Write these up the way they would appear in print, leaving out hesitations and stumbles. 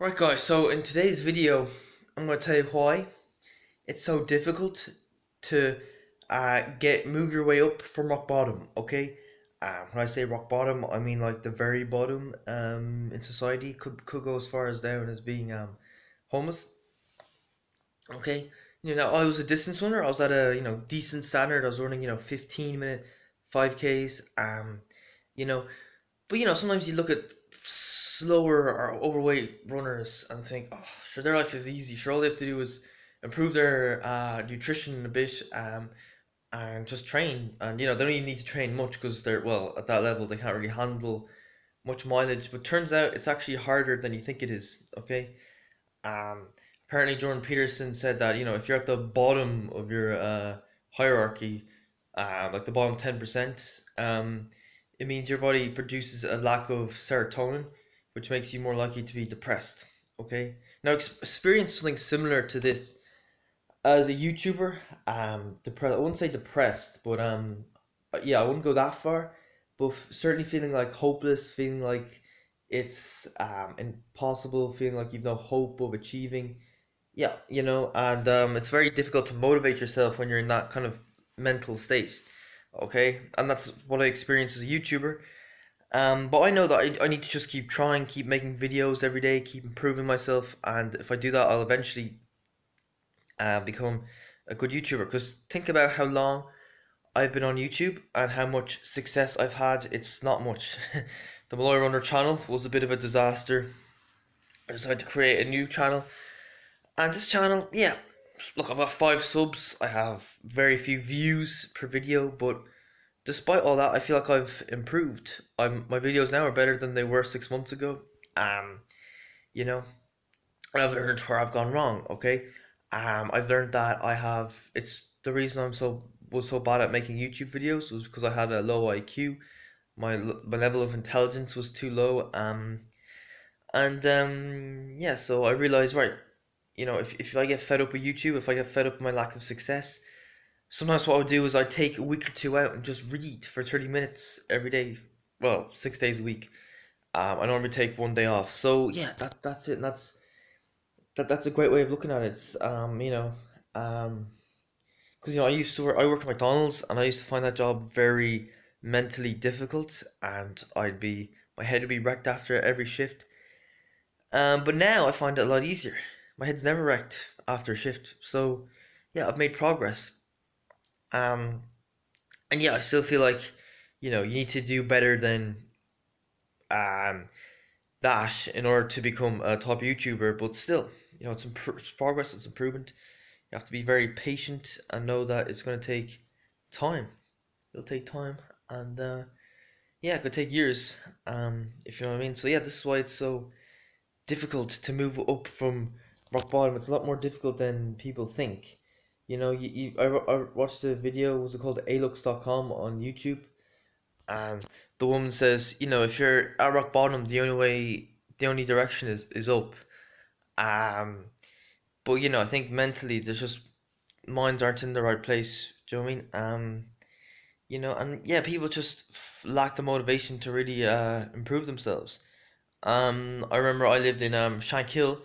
Right guys, so in today's video, I'm going to tell you why it's so difficult to move your way up from rock bottom, okay? When I say rock bottom, I mean like the very bottom in society, could go as far as down as being homeless, okay? I was a distance runner. I was at a, decent standard. I was running, 15-minute 5Ks, you know, but sometimes you look at slower or overweight runners and think, oh, sure, their life is easy. Sure, all they have to do is improve their nutrition a bit, and just train. And they don't even need to train much because they're, well, at that level they can't really handle much mileage. But turns out it's actually harder than you think it is. Okay. Um, Apparently Jordan Peterson said that if you're at the bottom of your hierarchy, like the bottom 10%, it means your body produces a lack of serotonin, which makes you more likely to be depressed. Okay, now experience something similar to this as a YouTuber. Depressed. I wouldn't say depressed, but yeah, I wouldn't go that far. But certainly feeling like hopeless, feeling like it's impossible, feeling like you've no hope of achieving. Yeah, and it's very difficult to motivate yourself when you're in that kind of mental state. Okay, and that's what I experienced as a YouTuber. But I know that I need to just keep trying, keep making videos every day, keep improving myself, and if I do that, I'll eventually become a good YouTuber. Because think about how long I've been on YouTube and how much success I've had. It's not much. The Malloy Runner channel was a bit of a disaster. I decided to create a new channel, and this channel, yeah, look, I've got 5 subs. I have very few views per video, but despite all that, I feel like I've improved. My videos now are better than they were 6 months ago. Um, you know, and I've learned where I've gone wrong. Okay, I've learned that It's the reason was so bad at making YouTube videos was because I had a low IQ. My level of intelligence was too low. And yeah, so I realized, right, if I get fed up with YouTube, if I get fed up with my lack of success, sometimes what I would do is I'd take a week or two out and just read for 30 minutes every day. Well, 6 days a week. I normally take one day off. So yeah, that's it. And that's a great way of looking at it. It's because I work at McDonald's, and I used to find that job very mentally difficult, and my head would be wrecked after every shift. But now I find it a lot easier. My head's never wrecked after a shift. So yeah, I've made progress. Um, and yeah, I still feel like you need to do better than um that in order to become a top YouTuber. But still, it's progress, it's improvement. You have to be very patient and know that it's going to take time. It'll take time, and yeah, it could take years. If you know what I mean. So yeah, this is why it's so difficult to move up from rock bottom. It's a lot more difficult than people think. I watched a video. Was it called alux.com on YouTube? And the woman says, if you're at rock bottom, the only direction is up. Um, but I think mentally, there's just minds aren't in the right place. Do you know what I mean? And yeah, people just lack the motivation to really improve themselves. I remember I lived in Shankill,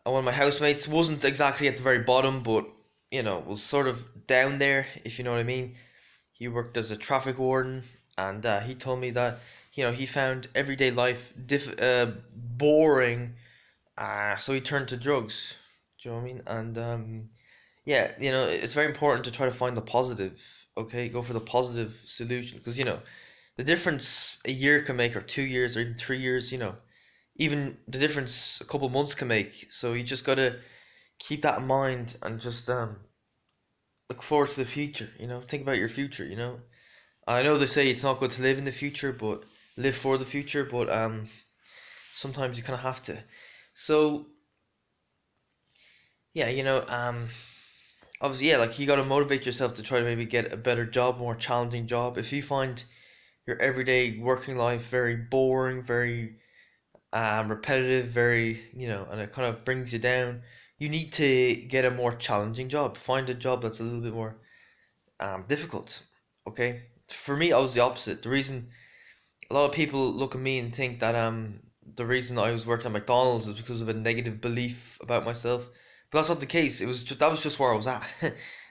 and one of my housemates wasn't exactly at the very bottom, but was sort of down there, if you know what I mean. He worked as a traffic warden, and he told me that he found everyday life boring, so he turned to drugs. Do you know what I mean? And yeah, it's very important to try to find the positive. Okay, go for the positive solution, because the difference a year can make, or 2 years, or even 3 years. Even the difference a couple months can make. So you just gotta keep that in mind and just look forward to the future. Think about your future. I know they say it's not good to live in the future, but live for the future. But sometimes you kind of have to. So yeah, obviously, yeah, like you got to motivate yourself to try to maybe get a better job, more challenging job. If you find your everyday working life very boring, very repetitive, very and it kind of brings you down, you need to get a more challenging job. Find a job that's a little bit more difficult. Okay, for me, I was the opposite. The reason a lot of people look at me and think that the reason I was working at McDonald's is because of a negative belief about myself. But that's not the case. That was just where I was at.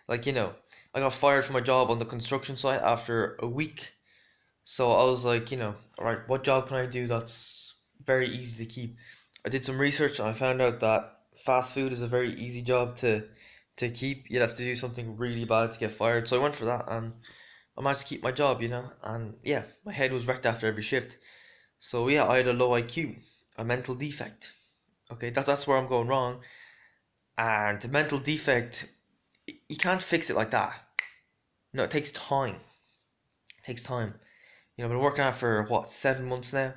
Like, I got fired from my job on the construction site after a week. So I was like, all right, what job can I do that's very easy to keep? I did some research and I found out that fast food is a very easy job to keep. You'd have to do something really bad to get fired. So I went for that and I managed to keep my job, and yeah, my head was wrecked after every shift. So yeah, I had a low IQ, a mental defect. Okay, that's where I'm going wrong. And the mental defect, you can't fix it like that. No, it takes time. It takes time. I've been working on it for what, 7 months now,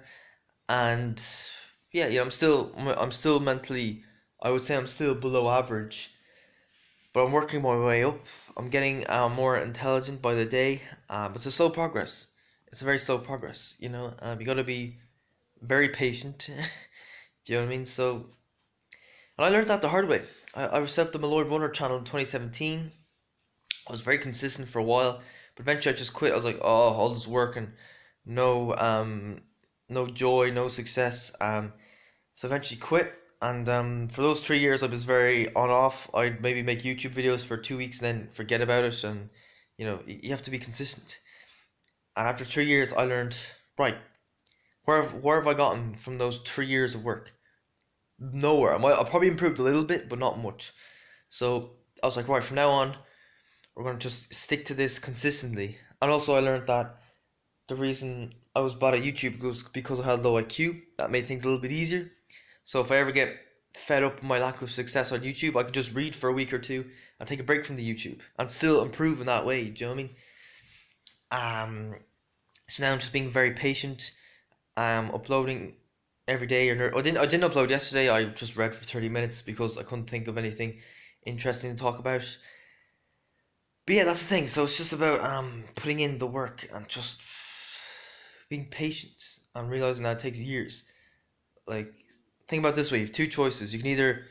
and yeah, I'm still mentally, I would say I'm still below average, but I'm working my way up. I'm getting more intelligent by the day, but it's a slow progress. It's a very slow progress. You got to be very patient. Do you know what I mean? So, and I learned that the hard way. I set up the Malloy Runner channel in 2017. I was very consistent for a while, but eventually I just quit. I was like, oh, all this work and no joy, no success. So eventually quit. And for those 3 years, I was very on off. I'd maybe make YouTube videos for 2 weeks and then forget about it. And you have to be consistent. And after 3 years, I learned, right, where have I gotten from those 3 years of work? Nowhere. I probably improved a little bit, but not much. So I was like, right, from now on, we're going to just stick to this consistently. And also I learned that the reason I was bad at YouTube was because I had low IQ. That made things a little bit easier. So if I ever get fed up with my lack of success on YouTube, I could just read for a week or two and take a break from the YouTube and still improve in that way. Do you know what I mean? So now I'm just being very patient. Uploading every day. I didn't upload yesterday. I just read for 30 minutes because I couldn't think of anything interesting to talk about. But yeah, that's the thing. So it's just about putting in the work and just being patient and realizing that it takes years. Like, think about it this way: you have two choices. You can either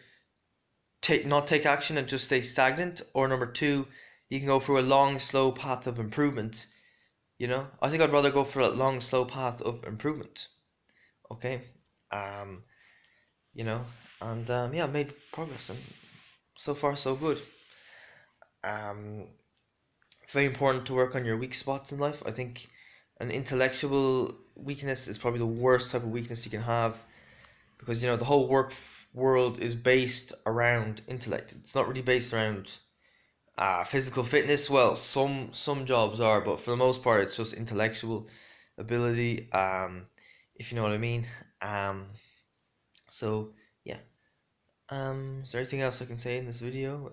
not take action and just stay stagnant, or number two, you can go through a long, slow path of improvement. I think I'd rather go for a long, slow path of improvement. Okay, um, yeah, I made progress, and so far so good. Um, it's very important to work on your weak spots in life. I think an intellectual weakness is probably the worst type of weakness you can have, because the whole work world is based around intellect. It's not really based around physical fitness. Well, some jobs are, but for the most part, it's just intellectual ability. If you know what I mean. So yeah. Is there anything else I can say in this video?